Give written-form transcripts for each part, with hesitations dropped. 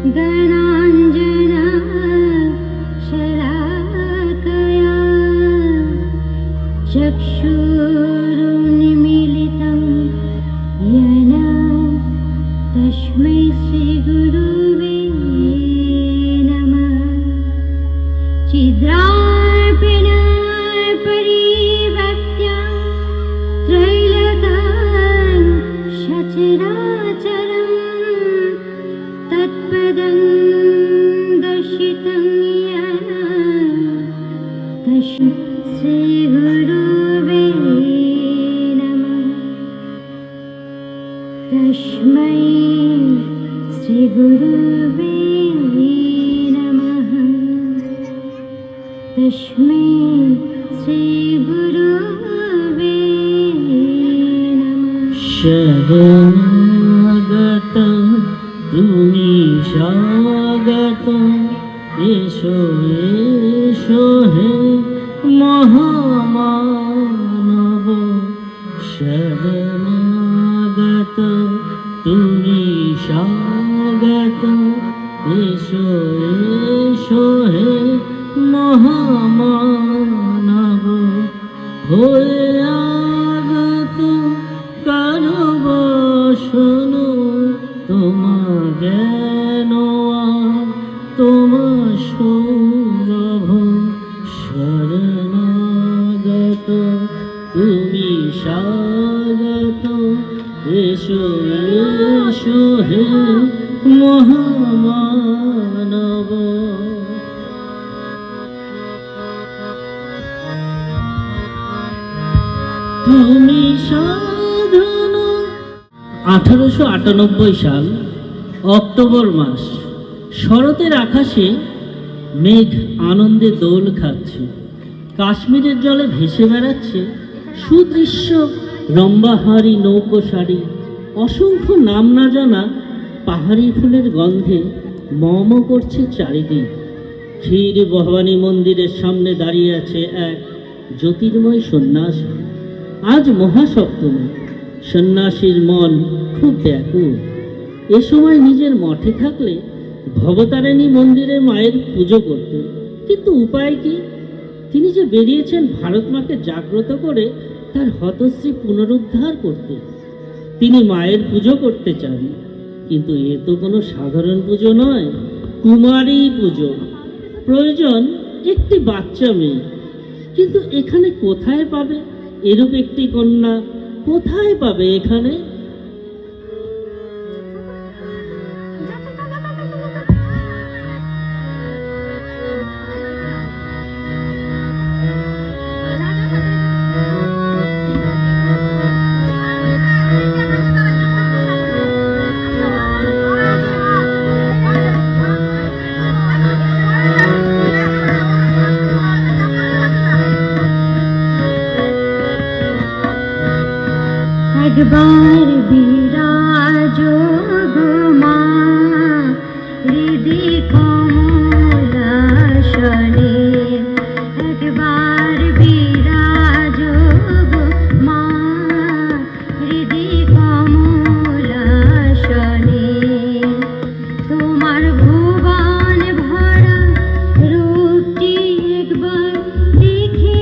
गणाञ्जना शलाकया चक्षुरुन्मीलितं येन तस्मै श्रीगुरुवे नमः। चिद्रार्पिण परिवक्त्या त्रैलोक्यं सचराचरं तत्पदं दर्शितं येन तस्मै श्रीगुरुवे नमः। तस्मै श्रीगुरुवे नमः। तस्मै श्रीगुरुवे नमः। शरणागत তুমি স্বাগত এসো এসো হে মহামানব। শরণাগত তুমি স্বাগত এসো এসো হে মহামানব। হয়ে আগত কারো বসন তোমার জ্ঞান তোমার সৌরভ। শরণাগত তুমি স্বাগত এসো এসো হে মহামানব। তুমি সাধন। 1898 সাল অক্টোবর মাস। শরতের আকাশে মেঘ আনন্দে দোল খাচ্ছে। কাশ্মীরের জলে ভেসে বেড়াচ্ছে সুদৃশ্য রম্বাহারি নৌকো শাড়ি। অসংখ্য নাম না জানা পাহাড়ি ফুলের গন্ধে মম করছে চারিদিক। ক্ষীর ভবানী মন্দিরের সামনে দাঁড়িয়ে আছে এক জ্যোতির্ময় সন্ন্যাসী। আজ মহাসপ্তমী। সন্ন্যাসীর মন খুব ব্যাকুল। এ সময় নিজের মঠে থাকলে ভবতারিণী মন্দিরে মায়ের পুজো করতেন, কিন্তু উপায় কি? তিনি যে বেরিয়েছেন ভারত মাকে জাগ্রত করে তার হতশ্রী পুনরুদ্ধার করতে। তিনি মায়ের পুজো করতে চান, কিন্তু এ তো কোনো সাধারণ পুজো নয়, কুমারী পুজো। প্রয়োজন একটি বাচ্চা মেয়ে। কিন্তু এখানে কোথায় পাবে এরূপ একটি কন্যা? কোথায় পাবে এখানে? একবার বিরাজো গো মা হৃদি কমলাসনে। একবার বিরাজো গো মা হৃদি কমলাসনে। তোমার ভুবন ভরা রূপটি একবার দেখে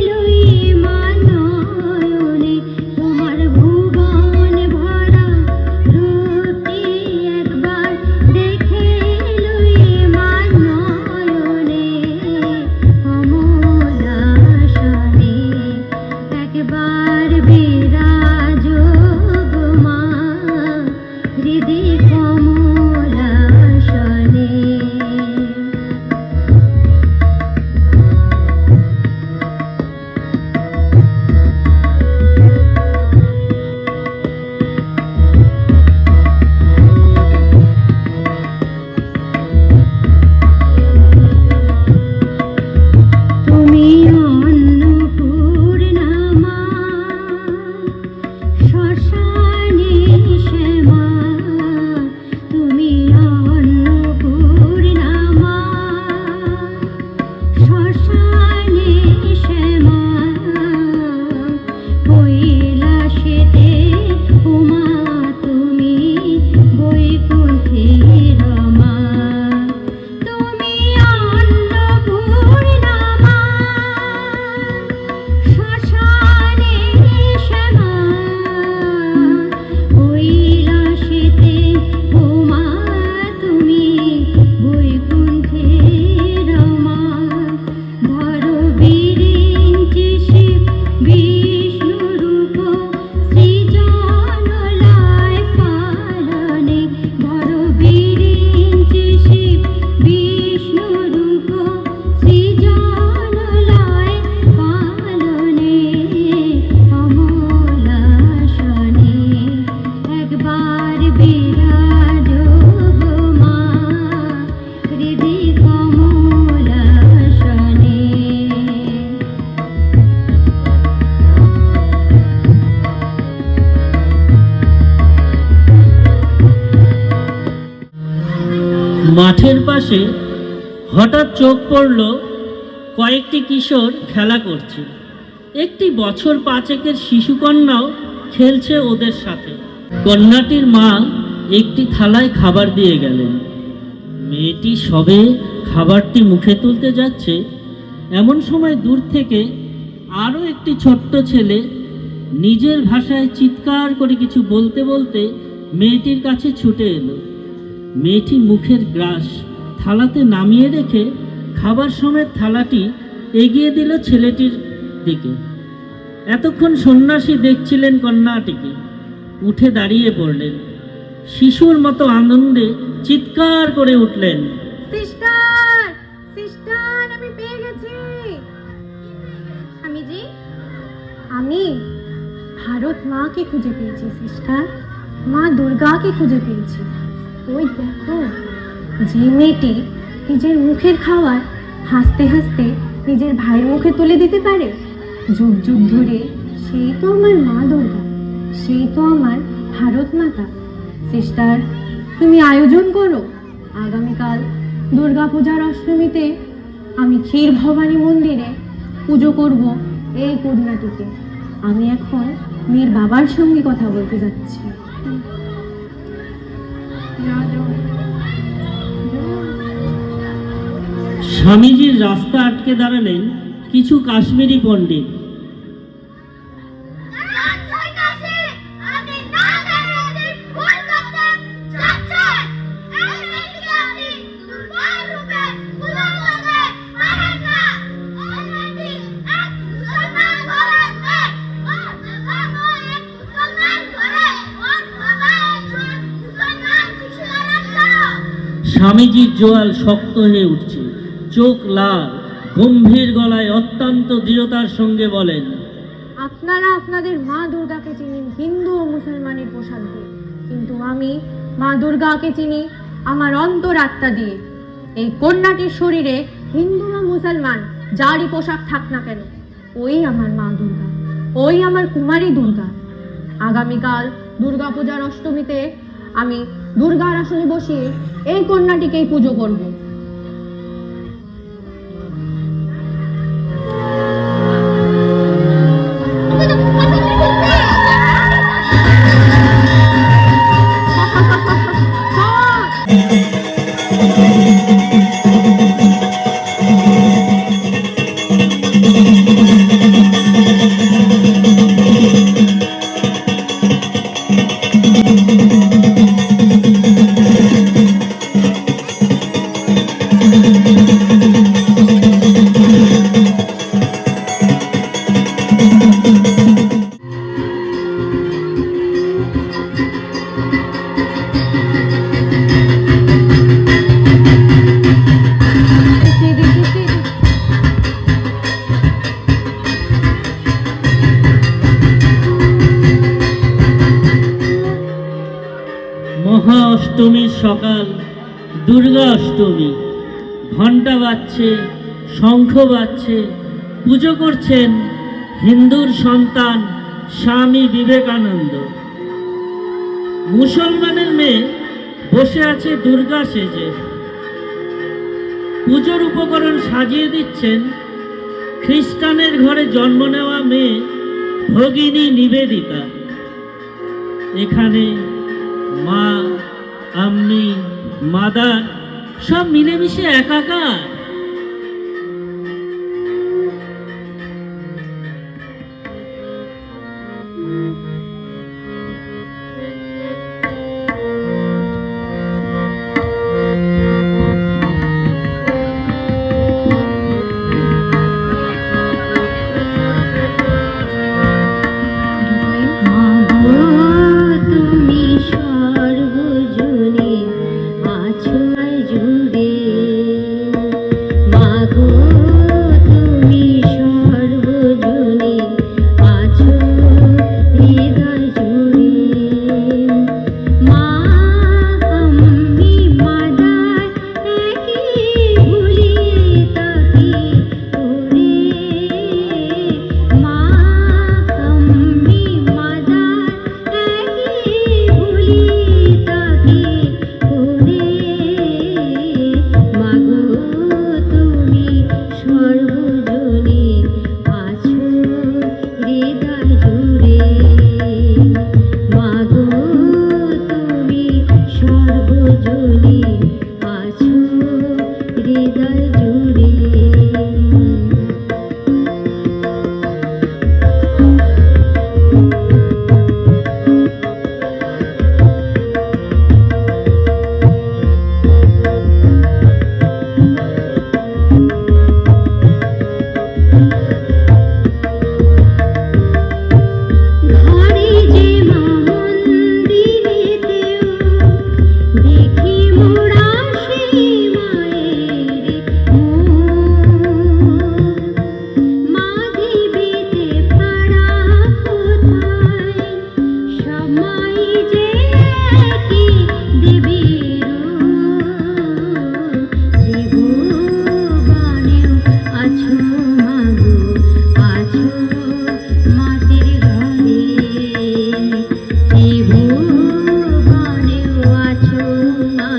লই মা নয়নে। তোমার ভুবন মাঠের পাশে হঠাৎ চোখ পড়ল কয়েকটি কিশোর খেলা করছে। একটি বছর 5 শিশুকন্যাও খেলছে ওদের সাথে। কন্যাটির মা একটি থালায় খাবার দিয়ে গেলেন। মেয়েটি সবে খাবারটি মুখে তুলতে যাচ্ছে, এমন সময় দূর থেকে আরও একটি ছোট্ট ছেলে নিজের ভাষায় চিৎকার করে কিছু বলতে বলতে মেয়েটির কাছে ছুটে এলো। মেয়েটি মুখের গ্রাস থালাতে নামিয়ে রেখে খাবার সমেত থালাটি এগিয়ে দিল ছেলেটির দিকে। এতক্ষণ সন্ন্যাসী দেখছিলেন কন্যাটিকে, উঠে দাঁড়িয়ে পড়লেন। শিশুর মতো আনন্দে চিৎকার করে উঠলেন, সিস্টার, সিস্টার, আমি পেয়ে গেছি। আমি ভারত মাকে খুঁজে পেয়েছি সিস্টার, মা দুর্গাকে খুঁজে পেয়েছি। ওই দেখো, যে মেয়েটি নিজের মুখের খাবার হাসতে হাসতে নিজের ভাইয়ের মুখে তুলে দিতে পারে, যুগ যুগ ধরে, সেই তো আমার মা দুর্গা, সেই তো আমার ভারত মাতা। সিস্টার, তুমি আয়োজন করো। আগামীকাল দুর্গা পূজার অষ্টমীতে আমি ক্ষীর ভবানী মন্দিরে পুজো করব এই কন্যাটিকে। আমি এখন মেয়ের বাবার সঙ্গে কথা বলতে যাচ্ছি। স্বামীজির রাস্তা আটকে দাঁড়ালেন কিছু কাশ্মীরি পণ্ডিত। স্বামীজির জোয়াল শক্ত হয়ে উঠছে, চোখ লাল, গম্ভীর গলায় অত্যন্ত দৃঢ়তার সঙ্গে বলেন, আপনারা আপনাদের মা দুর্গাকে চিনেন হিন্দু ও মুসলমানের পোশাক দিয়ে, কিন্তু আমি মা দুর্গাকে চিনি আমার অন্তরাত্মা দিয়ে। এই কন্যাটির শরীরে হিন্দু বা মুসলমান যারই পোশাক থাক না কেন, ওই আমার মা দুর্গা, ওই আমার কুমারী দুর্গা। আগামীকাল দুর্গা পূজার অষ্টমীতে আমি দুর্গার আসনে বসিয়ে এই কন্যাটিকেই পুজো করব। মহা অষ্টমীর সকাল, দুর্গা অষ্টমী। ঘণ্টা বাজছে, শঙ্খ বাজছে, পুজো করছেন হিন্দুর সন্তান স্বামী বিবেকানন্দ। মুসলমানের মেয়ে বসে আছে দুর্গা সেজে। পুজোর উপকরণ সাজিয়ে দিচ্ছেন খ্রিস্টানের ঘরে জন্ম নেওয়া মেয়ে ভগিনী নিবেদিতা। এখানে মা, আম্মি, মাদার সব মিলেমিশে একাকার। সর্বজনে আছো জুড়ে।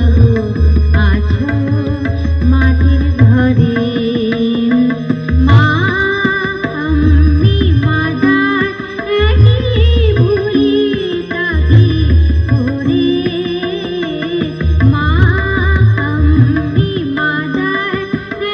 মাগো আছো মাটির ঘরে মা আমি মাদার একই ভুলি তাকি করে মা আমি মাদার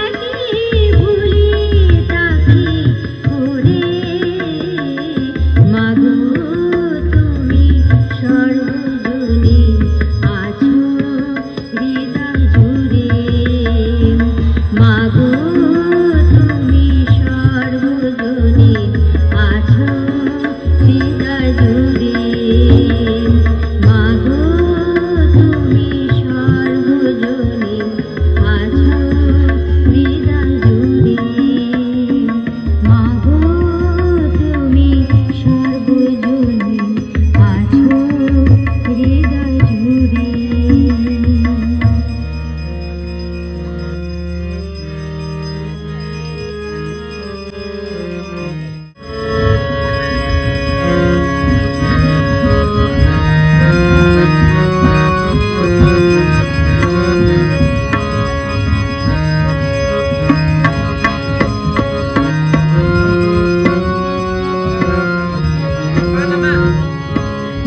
একই ভুলি তাকি করে মাগো তুমি সর্বজনী আছো হৃদয় জুড়ে মাগো তুমি সর্বজনী আছো হৃদয় জুড়ে মাগো তুমি সর্বজনী আছো হৃদয় জুড়ে মাগো তুমি সর্বজনী আছো হৃদয় জুড়ে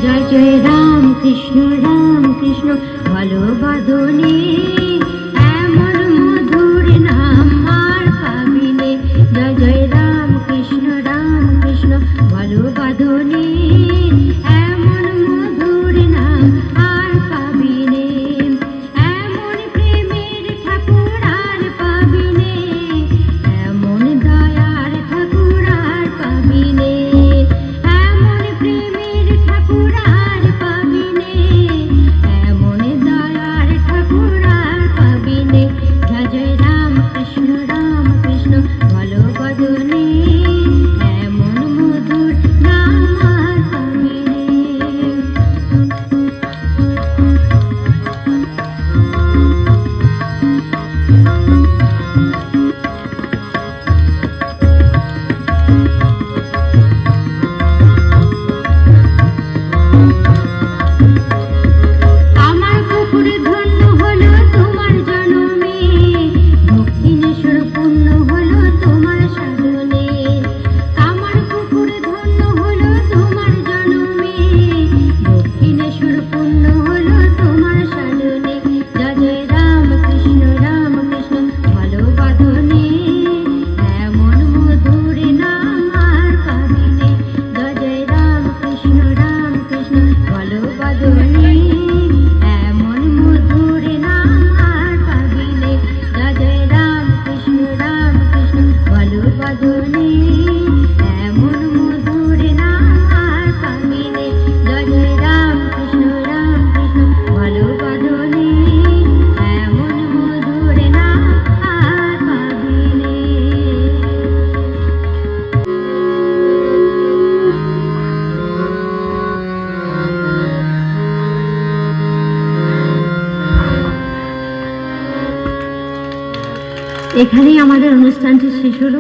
জয় জয় রাম কৃষ্ণ ভালো বাঁধনে এমন মধুর নাম আর পাবিনে জয় জয় রাম কৃষ্ণ ভালো বাঁধনে এমন মধুর নাম আর পাবিনে এমন প্রেমের ঠাকুর আর পাবিনে এমন দয়ার ঠাকুর আর পাবিনে এমন প্রেমের ঠাকুর আর পাবিনে এমন দয়ার ঠাকুর আর পাবিনে জয় জয় রাম কৃষ্ণ ভালো বাঁধনে এমন মধুর নাম আর পাবিনে আমার পুকুর ধন্য হলো তোমার জন্মে দক্ষিণেশ্বর পূর্ণ হলো তোমার সাধনে আমার পুকুর ধন্য হলো তোমার জন্মে দক্ষিণেশ্বর পূর্ণ হলো তোমার সাধনে জয় জয় রাম কৃষ্ণ ভালো বাঁধনে এমন মধুর নাম আর পাবিনে জয় জয় রাম কৃষ্ণ ভালো বাঁধনে এমন মধুর নাম আর পাবিনে জয় জয় রাম কৃষ্ণ ভালো বাঁধনে এমন মধুর নাম আর পাবিনে জয় জয় রাম কৃষ্ণ ভালো বাঁধনে এমন মধুর নাম আর পাবিনে এখানেই আমাদের অনুষ্ঠানটি শেষ হলো।